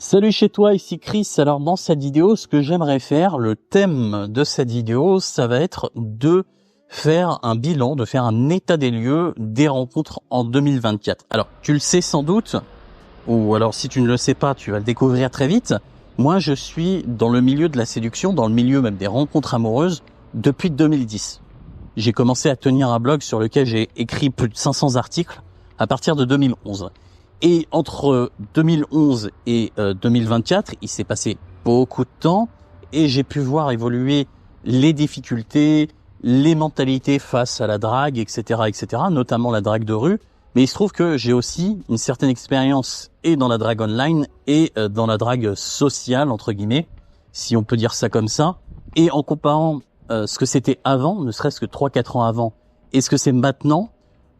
Salut chez toi, ici Chris. Alors dans cette vidéo, ce que j'aimerais faire, le thème de cette vidéo, ça va être de faire un bilan, de faire un état des lieux des rencontres en 2024. Alors tu le sais sans doute, ou alors si tu ne le sais pas, tu vas le découvrir très vite. Moi je suis dans le milieu de la séduction, dans le milieu même des rencontres amoureuses, depuis 2010. J'ai commencé à tenir un blog sur lequel j'ai écrit plus de 500 articles à partir de 2011. Et entre 2011 et 2024, il s'est passé beaucoup de temps et j'ai pu voir évoluer les difficultés, les mentalités face à la drague, etc., notamment la drague de rue. Mais il se trouve que j'ai aussi une certaine expérience et dans la drague online et dans la drague sociale, entre guillemets, si on peut dire ça comme ça. Et en comparant ce que c'était avant, ne serait-ce que 3-4 ans avant, et ce que c'est maintenant,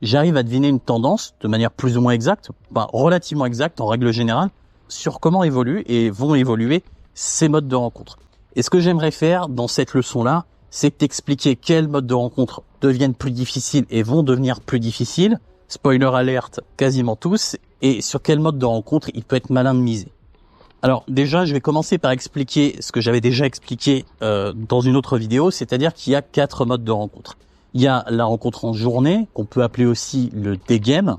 j'arrive à deviner une tendance de manière plus ou moins exacte, relativement exacte en règle générale, sur comment évoluent et vont évoluer ces modes de rencontre. Et ce que j'aimerais faire dans cette leçon-là, c'est t'expliquer quels modes de rencontre deviennent plus difficiles et vont devenir plus difficiles, spoiler alerte, quasiment tous, et sur quel mode de rencontre il peut être malin de miser. Alors déjà, je vais commencer par expliquer ce que j'avais déjà expliqué dans une autre vidéo, c'est-à-dire qu'il y a 4 modes de rencontre. Il y a la rencontre en journée, qu'on peut appeler aussi le day game,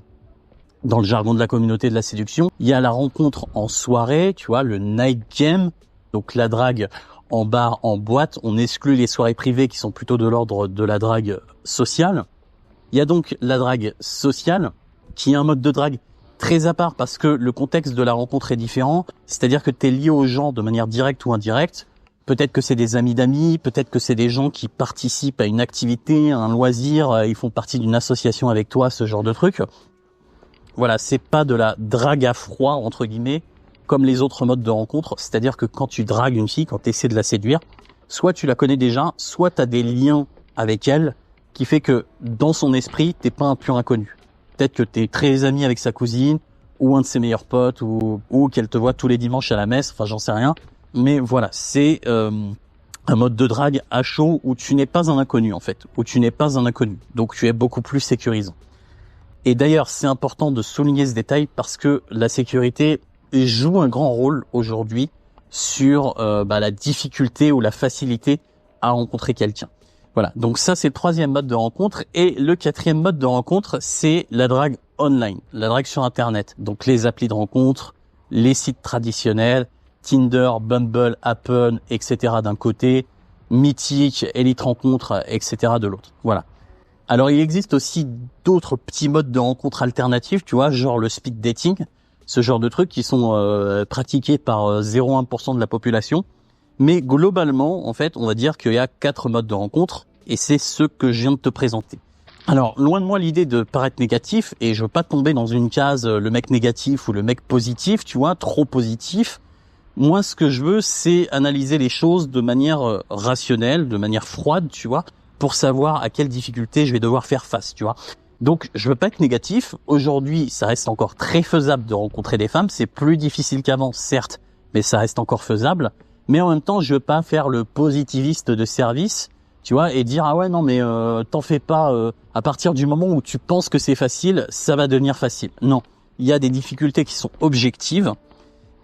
dans le jargon de la communauté de la séduction. Il y a la rencontre en soirée, tu vois, le night game, donc la drague en bar, en boîte. On exclut les soirées privées qui sont plutôt de l'ordre de la drague sociale. Il y a donc la drague sociale, qui est un mode de drague très à part parce que le contexte de la rencontre est différent. C'est-à-dire que tu es lié aux gens de manière directe ou indirecte. Peut-être que c'est des amis d'amis, peut-être que c'est des gens qui participent à une activité, à un loisir, ils font partie d'une association avec toi, ce genre de truc. Voilà, c'est pas de la drague à froid, entre guillemets, comme les autres modes de rencontre. C'est-à-dire que quand tu dragues une fille, quand tu essaies de la séduire, soit tu la connais déjà, soit tu as des liens avec elle qui fait que dans son esprit, t'es pas un pur inconnu. Peut-être que t'es très ami avec sa cousine, ou un de ses meilleurs potes, ou qu'elle te voit tous les dimanches à la messe, enfin j'en sais rien. Mais voilà, c'est un mode de drague à chaud où tu n'es pas un inconnu en fait, où tu n'es pas un inconnu, donc tu es beaucoup plus sécurisant. Et d'ailleurs, c'est important de souligner ce détail parce que la sécurité joue un grand rôle aujourd'hui sur la difficulté ou la facilité à rencontrer quelqu'un. Voilà, donc ça c'est le 3e mode de rencontre. Et le 4e mode de rencontre, c'est la drague online, la drague sur Internet. Donc les applis de rencontre, les sites traditionnels, Tinder, Bumble, Happn, etc. d'un côté, Mythique, Elite Rencontre, etc. de l'autre. Voilà. Alors il existe aussi d'autres petits modes de rencontre alternatifs, tu vois, genre le speed dating, ce genre de trucs qui sont pratiqués par 0,1% de la population. Mais globalement, en fait, on va dire qu'il y a 4 modes de rencontre et c'est ceux que je viens de te présenter. Alors, loin de moi l'idée de paraître négatif, et je veux pas tomber dans une case le mec négatif ou le mec positif, tu vois, trop positif. Moi, ce que je veux, c'est analyser les choses de manière rationnelle, de manière froide, tu vois, pour savoir à quelles difficultés je vais devoir faire face, tu vois. Donc, je veux pas être négatif. Aujourd'hui, ça reste encore très faisable de rencontrer des femmes. C'est plus difficile qu'avant, certes, mais ça reste encore faisable. Mais en même temps, je veux pas faire le positiviste de service, tu vois, et dire ah ouais non mais t'en fais pas. À partir du moment où tu penses que c'est facile, ça va devenir facile. Non, il y a des difficultés qui sont objectives.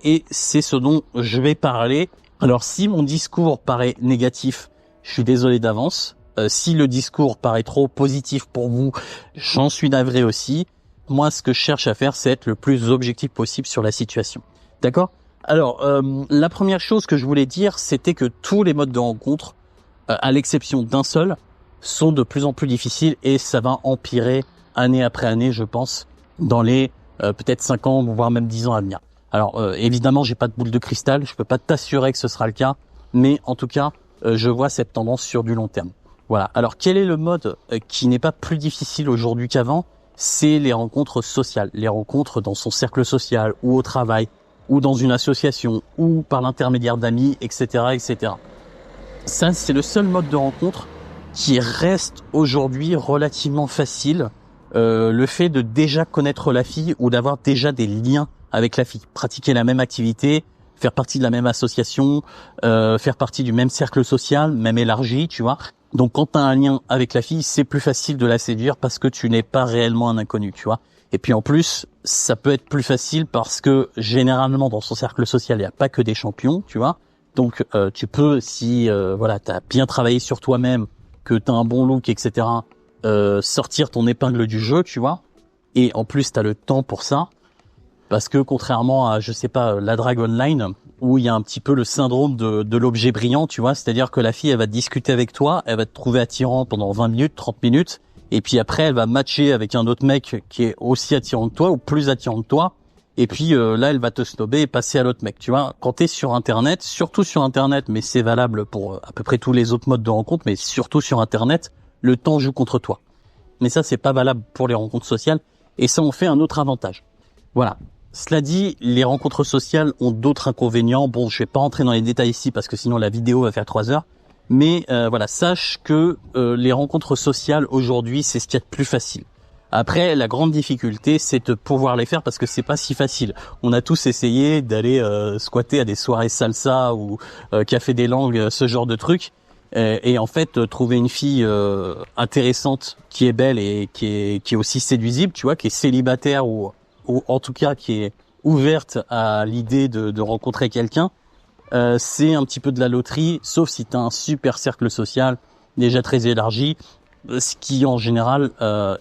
Et c'est ce dont je vais parler. Alors si mon discours paraît négatif, je suis désolé d'avance. Si le discours paraît trop positif pour vous, j'en suis navré aussi. Moi, ce que je cherche à faire, c'est être le plus objectif possible sur la situation. D'accord ? Alors, la première chose que je voulais dire, c'était que tous les modes de rencontre, à l'exception d'un seul, sont de plus en plus difficiles et ça va empirer année après année, je pense, dans les peut-être 5 ans, voire même 10 ans à venir. Alors évidemment, j'ai pas de boule de cristal, je peux pas t'assurer que ce sera le cas, mais en tout cas, je vois cette tendance sur du long terme. Voilà. Alors quel est le mode qui n'est pas plus difficile aujourd'hui qu'avant ? C'est les rencontres sociales, les rencontres dans son cercle social ou au travail ou dans une association ou par l'intermédiaire d'amis, etc., etc. Ça, c'est le seul mode de rencontre qui reste aujourd'hui relativement facile. Le fait de déjà connaître la fille ou d'avoir déjà des liens avec la fille, pratiquer la même activité, faire partie de la même association, faire partie du même cercle social, même élargi, tu vois. Donc quand tu as un lien avec la fille, c'est plus facile de la séduire parce que tu n'es pas réellement un inconnu, tu vois. Et puis en plus, ça peut être plus facile parce que généralement dans son cercle social, il n'y a pas que des champions, tu vois. Donc tu peux, si voilà, tu as bien travaillé sur toi-même, que tu as un bon look, etc., sortir ton épingle du jeu, tu vois. Et en plus, tu as le temps pour ça. Parce que contrairement à, je sais pas, la drague online, où il y a un petit peu le syndrome de l'objet brillant, tu vois, c'est-à-dire que la fille, elle va discuter avec toi, elle va te trouver attirant pendant 20 minutes, 30 minutes, et puis après, elle va matcher avec un autre mec qui est aussi attirant que toi, ou plus attirant que toi, et puis là, elle va te snobber et passer à l'autre mec, tu vois. Quand t'es sur Internet, surtout sur Internet, mais c'est valable pour à peu près tous les autres modes de rencontre, mais surtout sur Internet, le temps joue contre toi. Mais ça, c'est pas valable pour les rencontres sociales, et ça en fait un autre avantage. Voilà. Cela dit, les rencontres sociales ont d'autres inconvénients. Bon, je vais pas rentrer dans les détails ici parce que sinon la vidéo va faire 3 heures. Mais voilà, sache que les rencontres sociales aujourd'hui, c'est ce qu'il y a de plus facile. Après, la grande difficulté, c'est de pouvoir les faire parce que c'est pas si facile. On a tous essayé d'aller squatter à des soirées salsa ou café des langues, ce genre de trucs. Et en fait, trouver une fille intéressante, qui est belle et qui est aussi séduisible, tu vois, qui est célibataire ou en tout cas qui est ouverte à l'idée de rencontrer quelqu'un, c'est un petit peu de la loterie, sauf si tu as un super cercle social déjà très élargi, ce qui en général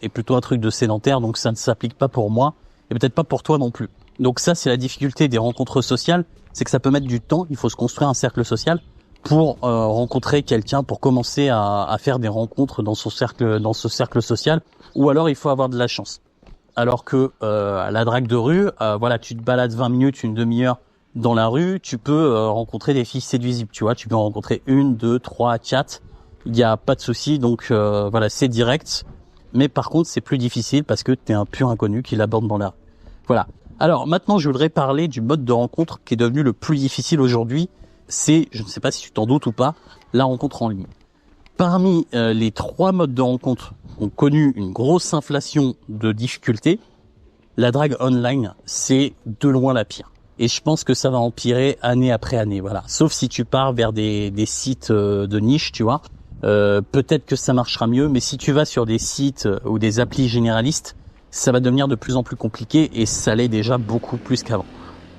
est plutôt un truc de sédentaire, donc ça ne s'applique pas pour moi, et peut-être pas pour toi non plus. Donc ça, c'est la difficulté des rencontres sociales, c'est que ça peut mettre du temps, il faut se construire un cercle social pour rencontrer quelqu'un, pour commencer à faire des rencontres dans ce cercle social, ou alors il faut avoir de la chance. Alors que à la drague de rue, voilà, tu te balades 20 minutes, une demi-heure dans la rue, tu peux rencontrer des filles séduisibles, tu vois, tu peux en rencontrer 1, 2, 3, 4, il n'y a pas de souci, donc voilà, c'est direct, mais par contre c'est plus difficile parce que tu es un pur inconnu qui l'aborde dans la rue. Voilà. Alors maintenant je voudrais parler du mode de rencontre qui est devenu le plus difficile aujourd'hui, c'est, je ne sais pas si tu t'en doutes ou pas, la rencontre en ligne. Parmi les 3 modes de rencontre ont connu une grosse inflation de difficultés, la drague online, c'est de loin la pire. Et je pense que ça va empirer année après année, voilà. Sauf si tu pars vers des sites de niche, tu vois. Peut-être que ça marchera mieux, mais si tu vas sur des sites ou des applis généralistes, ça va devenir de plus en plus compliqué et ça l'est déjà beaucoup plus qu'avant.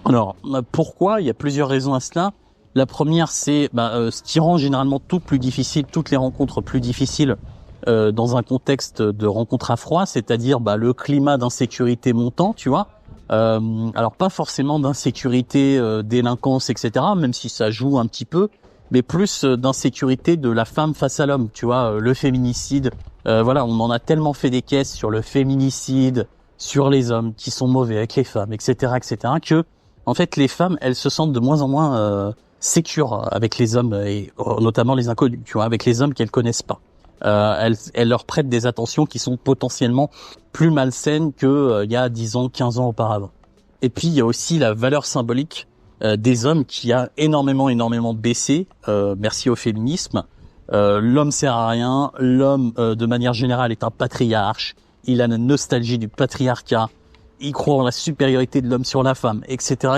Alors, pourquoi ? Il y a plusieurs raisons à cela. La première, c'est ce qui rend généralement tout plus difficile, toutes les rencontres plus difficiles dans un contexte de rencontre à froid, c'est-à-dire le climat d'insécurité montant, tu vois. Alors pas forcément d'insécurité, délinquance, etc., même si ça joue un petit peu, mais plus d'insécurité de la femme face à l'homme, tu vois, le féminicide. Voilà, on en a tellement fait des caisses sur le féminicide, sur les hommes qui sont mauvais avec les femmes, etc., que en fait les femmes, elles se sentent de moins en moins sécures avec les hommes et notamment les inconnus, tu vois, avec les hommes qu'elles connaissent pas. Elles leur prêtent des attentions qui sont potentiellement plus malsaines que il y a 10 ans, 15 ans auparavant. Et puis il y a aussi la valeur symbolique des hommes qui a énormément baissé, merci au féminisme. L'homme sert à rien, l'homme de manière générale est un patriarche, il a la nostalgie du patriarcat, il croit en la supériorité de l'homme sur la femme, etc.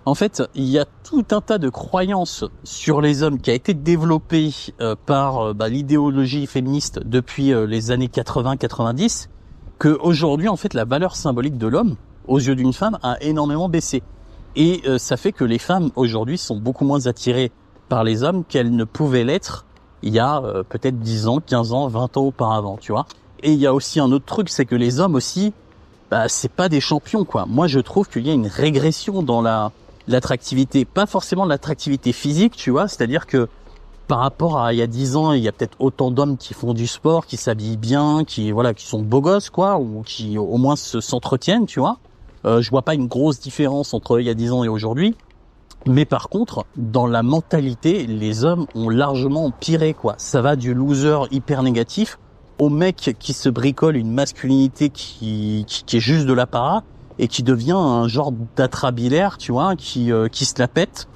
En fait, il y a tout un tas de croyances sur les hommes qui a été développé par l'idéologie féministe depuis les années 80-90, que aujourd'hui, en fait, la valeur symbolique de l'homme, aux yeux d'une femme, a énormément baissé. Et ça fait que les femmes, aujourd'hui, sont beaucoup moins attirées par les hommes qu'elles ne pouvaient l'être il y a peut-être 10 ans, 15 ans, 20 ans auparavant, tu vois. Et il y a aussi un autre truc, c'est que les hommes aussi, c'est pas des champions, quoi. Moi, je trouve qu'il y a une régression dans l'attractivité, pas forcément l'attractivité physique, tu vois, c'est-à-dire que par rapport à il y a 10 ans, il y a peut-être autant d'hommes qui font du sport, qui s'habillent bien, qui sont beaux gosses, quoi, ou qui au moins s'entretiennent, tu vois. Je vois pas une grosse différence entre il y a 10 ans et aujourd'hui. Mais par contre, dans la mentalité, les hommes ont largement empiré, quoi. Ça va du loser hyper négatif au mec qui se bricole une masculinité qui est juste de l'apparat et qui devient un genre d'atrabilaire, tu vois, qui se la pète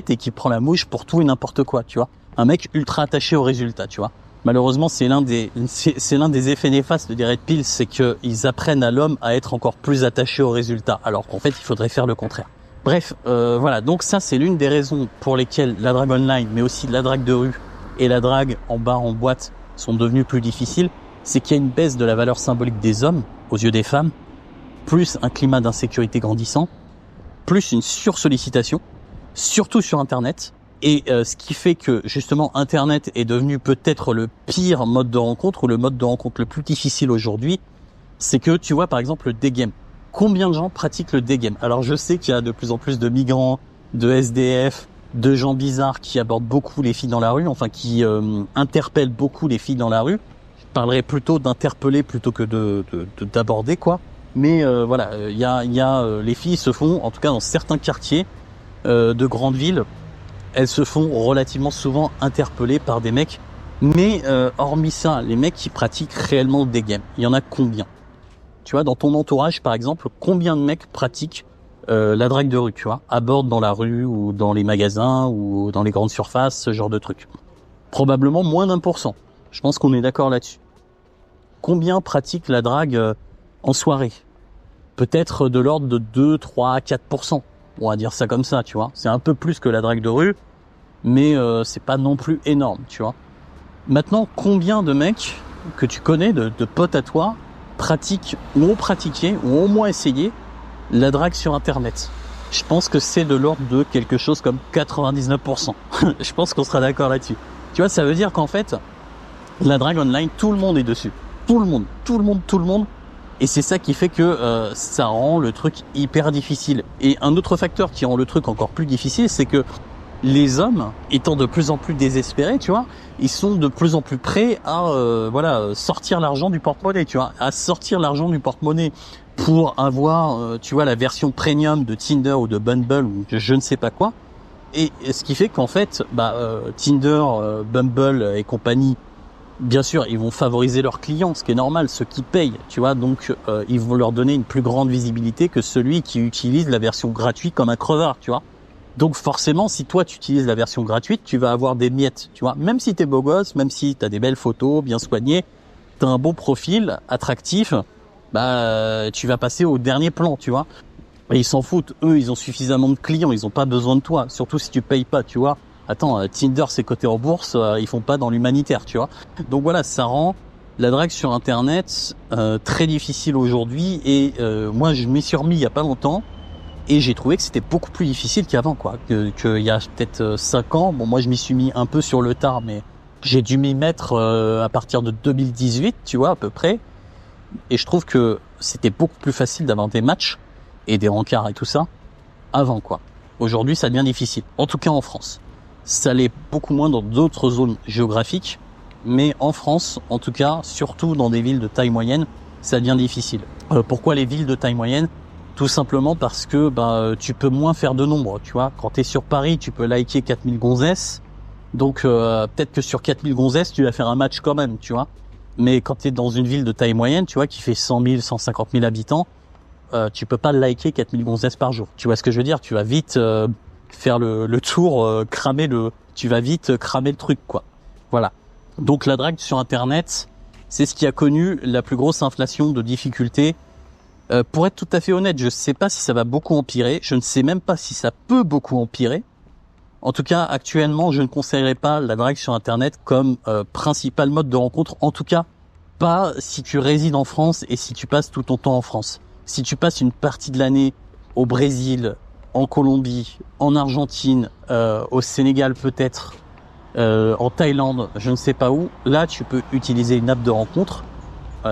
et qui prend la mouche pour tout et n'importe quoi, tu vois. Un mec ultra attaché au résultat, tu vois. Malheureusement, c'est l'un des effets néfastes des Red Pills, c'est que ils apprennent à l'homme à être encore plus attaché au résultat, alors qu'en fait, il faudrait faire le contraire. Bref, voilà. Donc ça, c'est l'une des raisons pour lesquelles la drague online, mais aussi la drague de rue, et la drague en bar, en boîte sont devenues plus difficiles, c'est qu'il y a une baisse de la valeur symbolique des hommes aux yeux des femmes, plus un climat d'insécurité grandissant, plus une sursollicitation, surtout sur Internet. Et ce qui fait que justement Internet est devenu peut-être le pire mode de rencontre ou le mode de rencontre le plus difficile aujourd'hui, c'est que tu vois par exemple le dégame. Combien de gens pratiquent le dégame? Alors je sais qu'il y a de plus en plus de migrants, de SDF, de gens bizarres qui abordent beaucoup les filles dans la rue, enfin qui interpellent beaucoup les filles dans la rue. Je parlerais plutôt d'interpeller plutôt que d'aborder quoi. Mais voilà, il y a les filles se font, en tout cas dans certains quartiers de grandes villes, elles se font relativement souvent interpeller par des mecs. Mais hormis ça, les mecs qui pratiquent réellement le dégame, il y en a combien? Tu vois, dans ton entourage, par exemple, combien de mecs pratiquent la drague de rue, tu vois, abordent dans la rue ou dans les magasins ou dans les grandes surfaces, ce genre de trucs? Probablement moins d'1%. Je pense qu'on est d'accord là-dessus. Combien pratiquent la drague en soirée? Peut-être de l'ordre de 2, 3, 4%. On va dire ça comme ça, tu vois. C'est un peu plus que la drague de rue, mais c'est pas non plus énorme, tu vois. Maintenant, combien de mecs que tu connais, de potes à toi, pratiquent ou ont pratiqué ou ont au moins essayé la drague sur Internet? Je pense que c'est de l'ordre de quelque chose comme 99%. Je pense qu'on sera d'accord là-dessus. Tu vois, ça veut dire qu'en fait, la drague online, tout le monde est dessus. Tout le monde. Et c'est ça qui fait que ça rend le truc hyper difficile. Et un autre facteur qui rend le truc encore plus difficile, c'est que les hommes, étant de plus en plus désespérés, tu vois, ils sont de plus en plus prêts à sortir l'argent du porte-monnaie, tu vois, à sortir l'argent du porte-monnaie pour avoir, tu vois, la version premium de Tinder ou de Bumble ou de je ne sais pas quoi. Et ce qui fait qu'en fait, Tinder, Bumble et compagnie, bien sûr, ils vont favoriser leurs clients, ce qui est normal, ceux qui payent, tu vois, donc ils vont leur donner une plus grande visibilité que celui qui utilise la version gratuite comme un crevard, tu vois. Donc forcément, si toi tu utilises la version gratuite, tu vas avoir des miettes, tu vois. Même si t'es beau gosse, même si t'as des belles photos, bien soignées, t'as un bon profil, attractif, tu vas passer au dernier plan, tu vois. Et ils s'en foutent, eux, ils ont suffisamment de clients, ils ont pas besoin de toi, surtout si tu payes pas, tu vois. Attends, Tinder c'est coté en bourse, ils font pas dans l'humanitaire, tu vois. Donc voilà, ça rend la drague sur Internet très difficile aujourd'hui. Et moi, je m'y suis remis il y a pas longtemps. Et j'ai trouvé que c'était beaucoup plus difficile qu'avant, quoi. Que il y a peut-être 5 ans. Bon, moi, je m'y suis mis un peu sur le tard, mais j'ai dû m'y mettre à partir de 2018, tu vois, à peu près. Et je trouve que c'était beaucoup plus facile d'avoir des matchs et des rencarts et tout ça avant, quoi. Aujourd'hui, ça devient difficile. En tout cas, en France. Ça l'est beaucoup moins dans d'autres zones géographiques. Mais en France, en tout cas, surtout dans des villes de taille moyenne, ça devient difficile. Pourquoi les villes de taille moyenne? Tout simplement parce que tu peux moins faire de nombre, tu vois. Quand t'es sur Paris, tu peux liker 4000 gonzesses. Donc peut-être que sur 4000 gonzesses, tu vas faire un match quand même, tu vois. Mais quand t'es dans une ville de taille moyenne, tu vois, qui fait 100 000, 150 000 habitants, tu peux pas liker 4000 gonzesses par jour. Tu vois ce que je veux dire? Tu vas vite faire le tour, tu vas vite cramer le truc, quoi. Voilà. Donc la drague sur Internet, c'est ce qui a connu la plus grosse inflation de difficultés. Pour être tout à fait honnête, je ne sais pas si ça va beaucoup empirer. Je ne sais même pas si ça peut beaucoup empirer. En tout cas, actuellement, je ne conseillerais pas la drague sur Internet comme principal mode de rencontre. En tout cas, pas si tu résides en France et si tu passes tout ton temps en France. Si tu passes une partie de l'année au Brésil, en Colombie, en Argentine, au Sénégal peut-être, en Thaïlande, je ne sais pas où, là, tu peux utiliser une app de rencontre.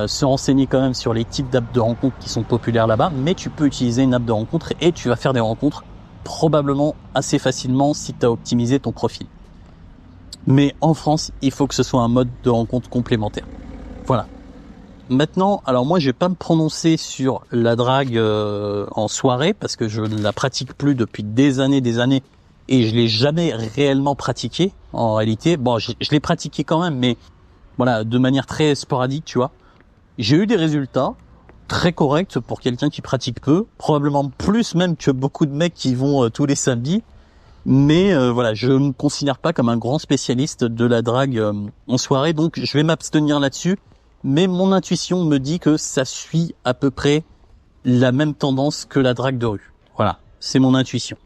Se renseigner quand même sur les types d'apps de rencontres qui sont populaires là-bas, mais tu peux utiliser une app de rencontre et tu vas faire des rencontres probablement assez facilement si tu as optimisé ton profil. Mais en France, il faut que ce soit un mode de rencontre complémentaire. Voilà. Maintenant, alors moi je vais pas me prononcer sur la drague en soirée parce que je ne la pratique plus depuis des années et je l'ai jamais réellement pratiquée en réalité. Bon, je l'ai pratiquée quand même, mais voilà, de manière très sporadique, tu vois. J'ai eu des résultats très corrects pour quelqu'un qui pratique peu, probablement plus même que beaucoup de mecs qui vont tous les samedis. Mais voilà, je ne me considère pas comme un grand spécialiste de la drague en soirée, donc je vais m'abstenir là-dessus. Mais mon intuition me dit que ça suit à peu près la même tendance que la drague de rue. Voilà, c'est mon intuition.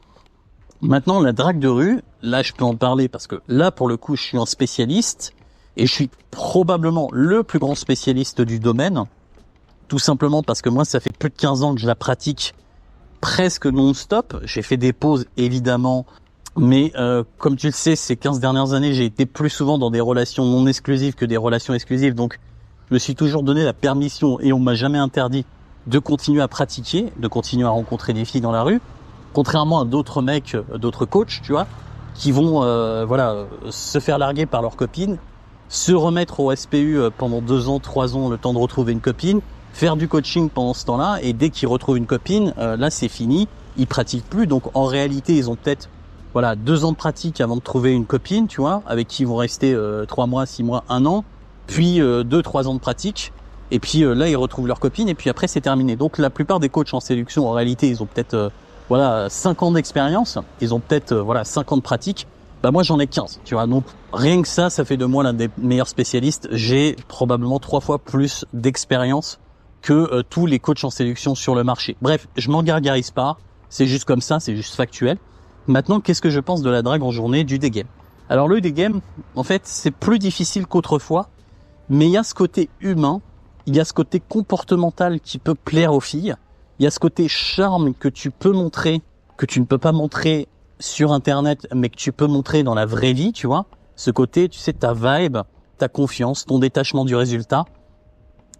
Maintenant, la drague de rue, là, je peux en parler parce que là, pour le coup, je suis un spécialiste et je suis probablement le plus grand spécialiste du domaine. Tout simplement parce que moi, ça fait plus de 15 ans que je la pratique presque non-stop. J'ai fait des pauses, évidemment, mais comme tu le sais, ces 15 dernières années, j'ai été plus souvent dans des relations non exclusives que des relations exclusives. Donc, je me suis toujours donné la permission et on m'a jamais interdit de continuer à pratiquer, de continuer à rencontrer des filles dans la rue. Contrairement à d'autres mecs, d'autres coachs, tu vois, qui vont se faire larguer par leur copine, se remettre au SPU pendant 2 ans, 3 ans, le temps de retrouver une copine, faire du coaching pendant ce temps-là, et dès qu'ils retrouvent une copine, là c'est fini, ils pratiquent plus. Donc en réalité, ils ont peut-être 2 ans de pratique avant de trouver une copine, tu vois, avec qui ils vont rester 3 mois, 6 mois, 1 an, puis 2-3 ans de pratique, et puis là ils retrouvent leur copine, et puis après c'est terminé. Donc la plupart des coachs en séduction, en réalité, ils ont peut-être 5 ans d'expérience, ils ont peut-être 5 ans de pratique. Bah moi j'en ai 15, tu vois. Donc rien que ça fait de moi l'un des meilleurs spécialistes. J'ai probablement 3 fois plus d'expérience que tous les coachs en séduction sur le marché. Bref, je m'en gargarise pas, c'est juste comme ça, c'est juste factuel. Maintenant, qu'est-ce que je pense de la drague en journée, du dégame? Alors le dégame, en fait, c'est plus difficile qu'autrefois, mais il y a ce côté humain, il y a ce côté comportemental qui peut plaire aux filles. Il y a ce côté charme que tu peux montrer, que tu ne peux pas montrer sur Internet, mais que tu peux montrer dans la vraie vie, tu vois. Ce côté, tu sais, ta vibe, ta confiance, ton détachement du résultat,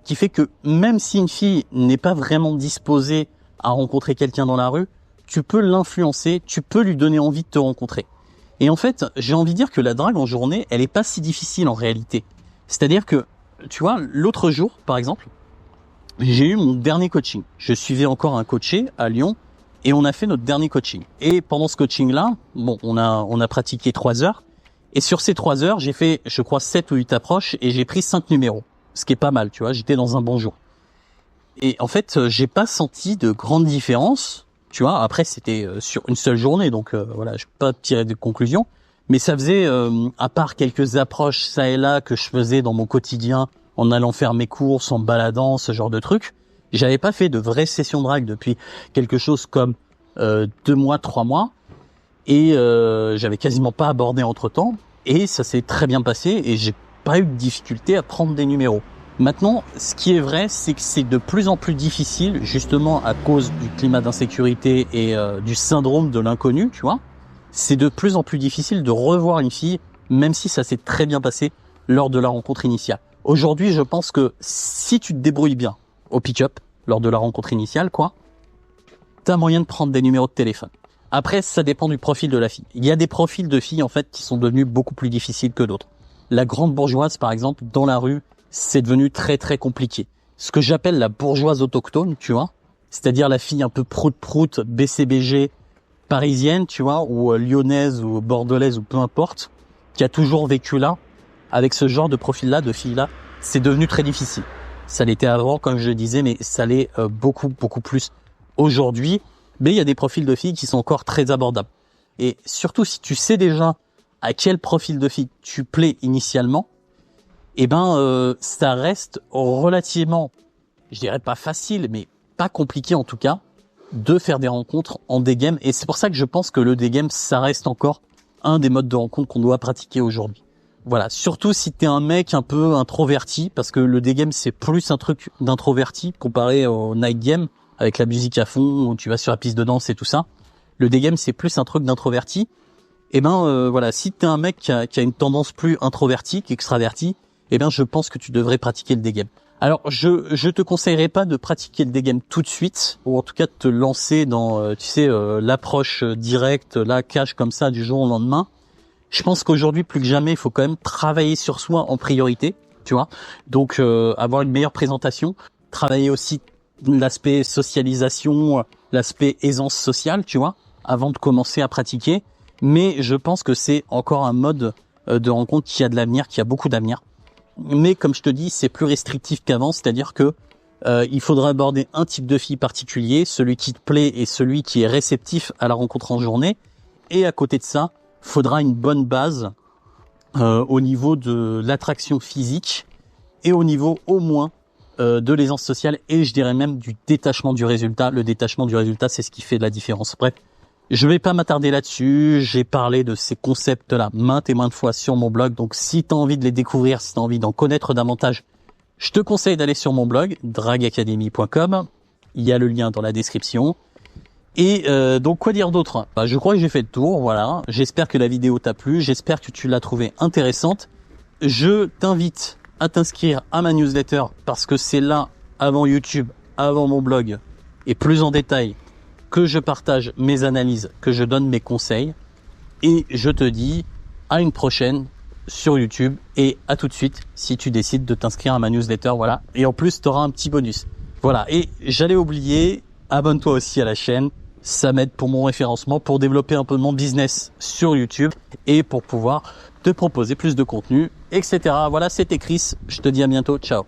qui fait que même si une fille n'est pas vraiment disposée à rencontrer quelqu'un dans la rue, tu peux l'influencer, tu peux lui donner envie de te rencontrer. Et en fait, j'ai envie de dire que la drague en journée, elle est pas si difficile en réalité. C'est-à-dire que, tu vois, l'autre jour, par exemple, j'ai eu mon dernier coaching. Je suivais encore un coaché à Lyon et on a fait notre dernier coaching. Et pendant ce coaching-là, on a pratiqué 3 heures. Et sur ces 3 heures, j'ai fait, je crois, 7 ou 8 approches et j'ai pris 5 numéros. Ce qui est pas mal, tu vois, j'étais dans un bon jour. Et en fait, j'ai pas senti de grande différence, tu vois. Après, c'était sur une seule journée, donc je peux pas tirer de conclusion. Mais ça faisait, à part quelques approches ça et là que je faisais dans mon quotidien, en allant faire mes courses, en me baladant, ce genre de trucs. J'avais pas fait de vraies sessions de drague depuis quelque chose comme 2 mois, 3 mois. Et j'avais quasiment pas abordé entre-temps. Et ça s'est très bien passé et j'ai pas eu de difficulté à prendre des numéros. Maintenant, ce qui est vrai, c'est que c'est de plus en plus difficile, justement à cause du climat d'insécurité et du syndrome de l'inconnu, tu vois. C'est de plus en plus difficile de revoir une fille, même si ça s'est très bien passé lors de la rencontre initiale. Aujourd'hui, je pense que si tu te débrouilles bien au pick-up, lors de la rencontre initiale, t'as moyen de prendre des numéros de téléphone. Après, ça dépend du profil de la fille. Il y a des profils de filles, en fait, qui sont devenus beaucoup plus difficiles que d'autres. La grande bourgeoise, par exemple, dans la rue, c'est devenu très très compliqué. Ce que j'appelle la bourgeoise autochtone, tu vois, c'est-à-dire la fille un peu prout-prout, BCBG, parisienne, tu vois, ou lyonnaise ou bordelaise ou peu importe, qui a toujours vécu là, avec ce genre de profil-là, de filles-là, c'est devenu très difficile. Ça l'était avant, comme je le disais, mais ça l'est beaucoup plus aujourd'hui. Mais il y a des profils de filles qui sont encore très abordables. Et surtout, si tu sais déjà à quel profil de fille tu plais initialement, ça reste relativement, je dirais pas facile, mais pas compliqué en tout cas, de faire des rencontres en dégame. Et c'est pour ça que je pense que le dégame, ça reste encore un des modes de rencontre qu'on doit pratiquer aujourd'hui. Voilà, surtout si t'es un mec un peu introverti, parce que le dégame c'est plus un truc d'introverti comparé au night game, avec la musique à fond, où tu vas sur la piste de danse et tout ça. Le dégame c'est plus un truc d'introverti. Si t'es un mec qui a une tendance plus introvertie qu'extravertie, je pense que tu devrais pratiquer le dégame. Alors, je te conseillerais pas de pratiquer le dégame tout de suite, ou en tout cas de te lancer dans, l'approche directe, la cash comme ça du jour au lendemain. Je pense qu'aujourd'hui, plus que jamais, il faut quand même travailler sur soi en priorité, tu vois. Donc, avoir une meilleure présentation, travailler aussi l'aspect socialisation, l'aspect aisance sociale, tu vois, avant de commencer à pratiquer. Mais je pense que c'est encore un mode de rencontre qui a de l'avenir, qui a beaucoup d'avenir. Mais comme je te dis, c'est plus restrictif qu'avant, c'est-à-dire que il faudra aborder un type de fille particulier, celui qui te plaît et celui qui est réceptif à la rencontre en journée. Et à côté de ça, faudra une bonne base au niveau de l'attraction physique et au niveau au moins de l'aisance sociale et je dirais même du détachement du résultat. Le détachement du résultat, c'est ce qui fait de la différence. Bref, Je vais pas m'attarder là-dessus, j'ai parlé de ces concepts-là maintes et maintes fois sur mon blog, donc si tu as envie de les découvrir, si tu as envie d'en connaître davantage, je te conseille d'aller sur mon blog, dragacademy.com, il y a le lien dans la description. Et donc quoi dire d'autre ? Je crois que j'ai fait le tour, voilà. J'espère que la vidéo t'a plu, j'espère que tu l'as trouvée intéressante. Je t'invite à t'inscrire à ma newsletter parce que c'est là, avant YouTube, avant mon blog, et plus en détail, que je partage mes analyses, que je donne mes conseils. Et je te dis à une prochaine sur YouTube et à tout de suite si tu décides de t'inscrire à ma newsletter, voilà. Et en plus, tu auras un petit bonus. Voilà, et j'allais oublier, abonne-toi aussi à la chaîne. Ça m'aide pour mon référencement, pour développer un peu mon business sur YouTube et pour pouvoir te proposer plus de contenu, etc. Voilà, c'était Chris. Je te dis à bientôt. Ciao.